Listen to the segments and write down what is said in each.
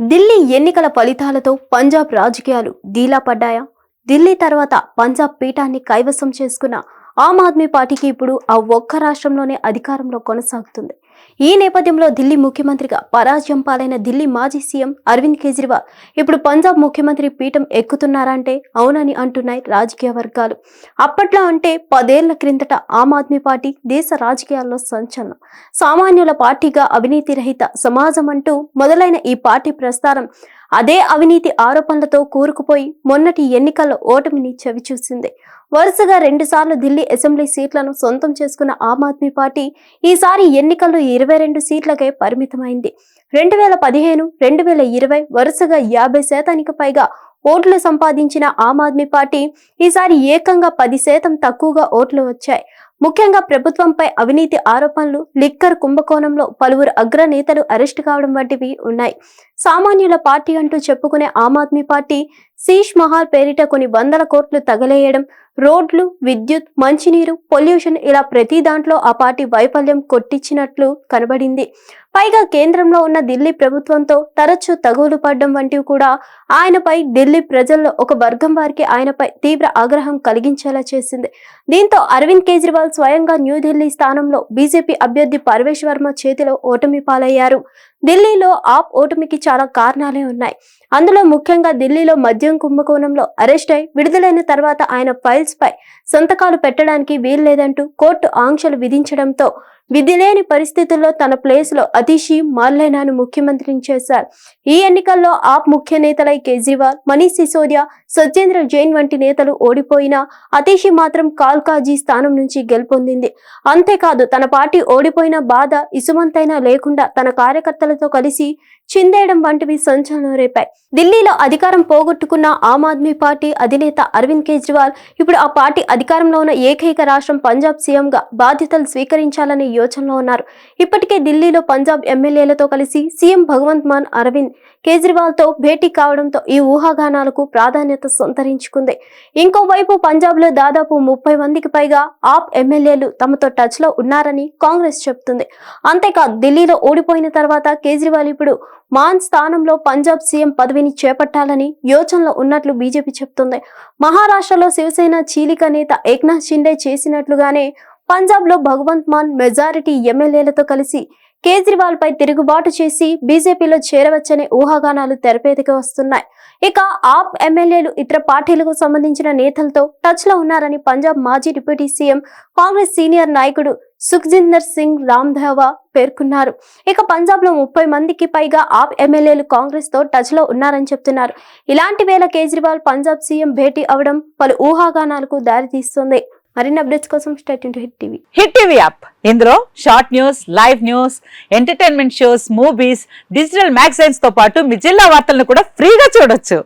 ఢిల్లీ ఎన్నికల ఫలితాలతో పంజాబ్ రాజకీయాలు డీలా పడ్డాయా? ఢిల్లీ తర్వాత పంజాబ్ పీఠాన్ని కైవసం చేసుకున్న ఆమ్ ఆద్మీ పార్టీకి ఇప్పుడు ఆ ఒక్క రాష్ట్రంలోనే అధికారంలో కొనసాగుతుంది. ఈ నేపథ్యంలో ఢిల్లీ ముఖ్యమంత్రిగా పరాజయం పాలైన ఢిల్లీ మాజీ సీఎం అరవింద్ కేజ్రీవాల్ ఇప్పుడు పంజాబ్ ముఖ్యమంత్రి పీఠం ఎక్కుతున్నారంటే అవునని అంటున్నాయి రాజకీయ వర్గాలు. అప్పట్లో అంటే 10 ఏళ్ల క్రిందట ఆమ్ ఆద్మీ పార్టీ దేశ రాజకీయాల్లో సంచలనం, సామాన్యుల పార్టీగా అవినీతి రహిత సమాజం అంటూ మొదలైన ఈ పార్టీ ప్రస్థానం అదే అవినీతి ఆరోపణలతో కూరుకుపోయి మొన్నటి ఎన్నికల్లో ఓటమిని చవిచూసింది. వరుసగా 2 సార్లు ఢిల్లీ అసెంబ్లీ సీట్లను సొంతం చేసుకున్న ఆమ్ ఆద్మీ పార్టీ ఈసారి ఎన్నికల్లో 22 సీట్లకే పరిమితమైంది. 2015, 2020 వరుసగా 50% పైగా ఓట్లు సంపాదించిన ఆమ్ ఆద్మీ పార్టీ ఈసారి ఏకంగా 10% తక్కువగా ఓట్లు వచ్చాయి. ముఖ్యంగా ప్రభుత్వంపై అవినీతి ఆరోపణలు, లిక్కర్ కుంభకోణంలో పలువురు అగ్రనేతలు అరెస్టు కావడం వంటివి ఉన్నాయి. సామాన్యుల పార్టీ అంటూ చెప్పుకునే ఆమ్ ఆద్మీ పార్టీ శీష్ మహల్ పేరిట కొన్ని 100 కోట్లు తగలేయడం, రోడ్లు, విద్యుత్, మంచినీరు, పొల్యూషన్ ఇలా ప్రతి దాంట్లో ఆ పార్టీ వైఫల్యం కొట్టించినట్లు కనబడింది. పైగా కేంద్రంలో ఉన్న ఢిల్లీ ప్రభుత్వంతో తరచూ తగువులు పడడం వంటివి కూడా ఆయనపై ఢిల్లీ ప్రజల్లో ఒక వర్గం వారికి ఆయనపై తీవ్ర ఆగ్రహం కలిగించేలా చేసింది. దీంతో అరవింద్ కేజ్రీవాల్ స్వయంగా న్యూఢిల్లీ స్థానంలో బీజేపీ అభ్యర్థి పర్వేష్ వర్మ చేతిలో ఓటమి పాలయ్యారు. ఢిల్లీలో ఆప్ ఓటమికి చాలా కారణాలే ఉన్నాయి. అందులో ముఖ్యంగా ఢిల్లీలో మద్యం కుంభకోణంలో అరెస్ట్ అయి విడుదలైన తర్వాత ఆయన ఫైల్స్ పై సంతకాలు పెట్టడానికి వీల్లేదంటూ కోర్టు ఆంక్షలు విధించడంతో విధిలేని పరిస్థితుల్లో తన ప్లేస్ లో అతిషి మార్లేనాను ముఖ్యమంత్రిని చేశారు. ఈ ఎన్నికల్లో ఆప్ ముఖ్య నేతలై కేజ్రీవాల్, మనీష్ సిసోదియా, సత్యేంద్ర జైన్ వంటి నేతలు ఓడిపోయినా అతిషి మాత్రం కాల్కాజీ స్థానం నుంచి గెలుపొందింది. అంతేకాదు తన పార్టీ ఓడిపోయిన బాధ ఇసుమంతైనా లేకుండా తన కార్యకర్తలతో కలిసి చిందేయడం వంటివి సంచలనం రేపాయి. ఢిల్లీలో అధికారం పోగొట్టుకున్న ఆమ్ ఆద్మీ పార్టీ అధినేత అరవింద్ కేజ్రీవాల్ ఇప్పుడు ఆ పార్టీ అధికారంలో ఉన్న ఏకైక రాష్ట్రం పంజాబ్ సీఎంగా బాధ్యతలు స్వీకరించాలనే యోచనలో ఉన్నారు. ఇప్పటికే ఢిల్లీలో పంజాబ్ ఎమ్మెల్యేలతో కలిసి సీఎం భగవంత్ మాన్ అరవింద్ కేజ్రీవాల్ తో భేటీ కావడంతో ఈ ఊహాగానాలకు ప్రాధాన్యత సంతరించుకుంది. ఇంకోవైపు పంజాబ్ లో దాదాపు 30 మందికి పైగా ఆప్ ఎమ్మెల్యేలు తమతో టచ్ లో ఉన్నారని కాంగ్రెస్ చెబుతుంది. అంతేకాదు ఢిల్లీలో ఓడిపోయిన తర్వాత కేజ్రీవాల్ ఇప్పుడు మాన్ స్థానంలో పంజాబ్ సీఎం పదవిని చేపట్టాలని యోచనలో ఉన్నట్లు బీజేపీ చెబుతుంది. మహారాష్ట్రలో శివసేన చీలిక నేత ఏక్నాథ్ షిండే చేసినట్లుగానే పంజాబ్ లో భగవంత్ మాన్ మెజారిటీ ఎమ్మెల్యేలతో కలిసి కేజ్రీవాల్ పై తిరుగుబాటు చేసి బీజేపీలో చేరవచ్చనే ఊహాగానాలు తెరపేదికి వస్తున్నాయి. ఇక ఆప్ ఎమ్మెల్యేలు ఇతర పార్టీలకు సంబంధించిన నేతలతో టచ్ లో ఉన్నారని పంజాబ్ మాజీ డిప్యూటీ సీఎం, కాంగ్రెస్ సీనియర్ నాయకుడు సుఖ్జిందర్ సింగ్ రాంధావా పేర్కొన్నారు. ఇక పంజాబ్ లో 30 మందికి పైగా ఆప్ ఎమ్మెల్యేలు కాంగ్రెస్ తో టచ్ లో ఉన్నారని చెప్తున్నారు. ఇలాంటి వేళ కేజ్రీవాల్ పంజాబ్ సీఎం భేటీ అవడం పలు ఊహాగానాలకు దారితీస్తుంది. మరిన్ని అప్డేట్స్ కోసం stay tuned to hit TV. Hit TV app ఇందులో short news, live news, entertainment shows, movies, digital magazines తో పాటు మీ జిల్లా వార్తలను కూడా ఫ్రీగా చూడొచ్చు.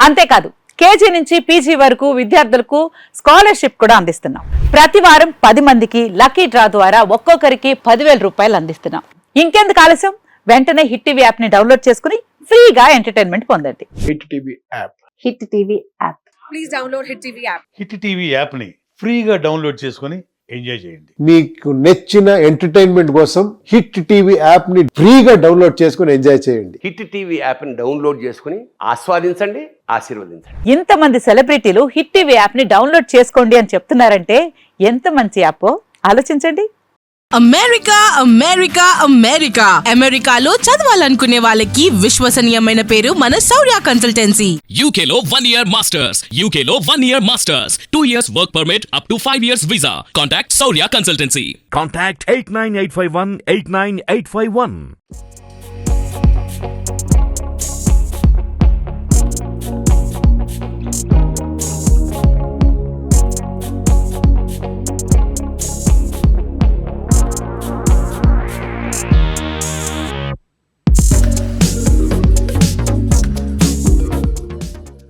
అంతేకాదు కేజీ నుంచి పీజీ వరకు విద్యార్థులకు స్కాలర్షిప్ కూడా అందిస్తున్నాం. ప్రతి వారం 10 మందికి లక్కీ డ్రా ద్వారా ఒక్కొక్కరికి 10,000 రూపాయలు అందిస్తున్నాం. ఇంకెందుకు ఆలస్యం, వెంటనే హిట్ టీవీ యాప్ ని డౌన్లోడ్ చేసుకుని ఫ్రీగా ఎంటర్టైన్మెంట్ పొందండి. Hit TV app. Hit TV app. Please download hit TV app. Hit TV యాప్ని ఫ్రీగా డౌన్లోడ్ చేసుకొని ఎంజాయ్ చేయండి. మీకు నచ్చిన ఎంటర్టైన్మెంట్ కోసం హిట్ టీవీ యాప్ ని ఫ్రీగా డౌన్లోడ్ చేసుకొని ఎంజాయ్ చేయండి. హిట్ టీవీ యాప్ని డౌన్లోడ్ చేసుకుని ఆస్వాదించండి, ఆశీర్వదించండి. ఇంతమంది సెలబ్రిటీలు హిట్ టీవీ యాప్ ని డౌన్లోడ్ చేసుకోండి అని చెప్తున్నారంటే ఎంత మంచి యాప్ ఆలోచించండి. అమెరికా అమెరికా అమెరికా అమెరికాలో చదవాలనుకునే వాళ్ళకి విశ్వసనీయమైన పేరు మన శౌర్య కన్సల్టెన్సీ. UK లో 1 year masters, UK లో 1 year masters, 2 years work permit up to 5 years visa. Contact Saurya Consultancy. Contact 89851 89851.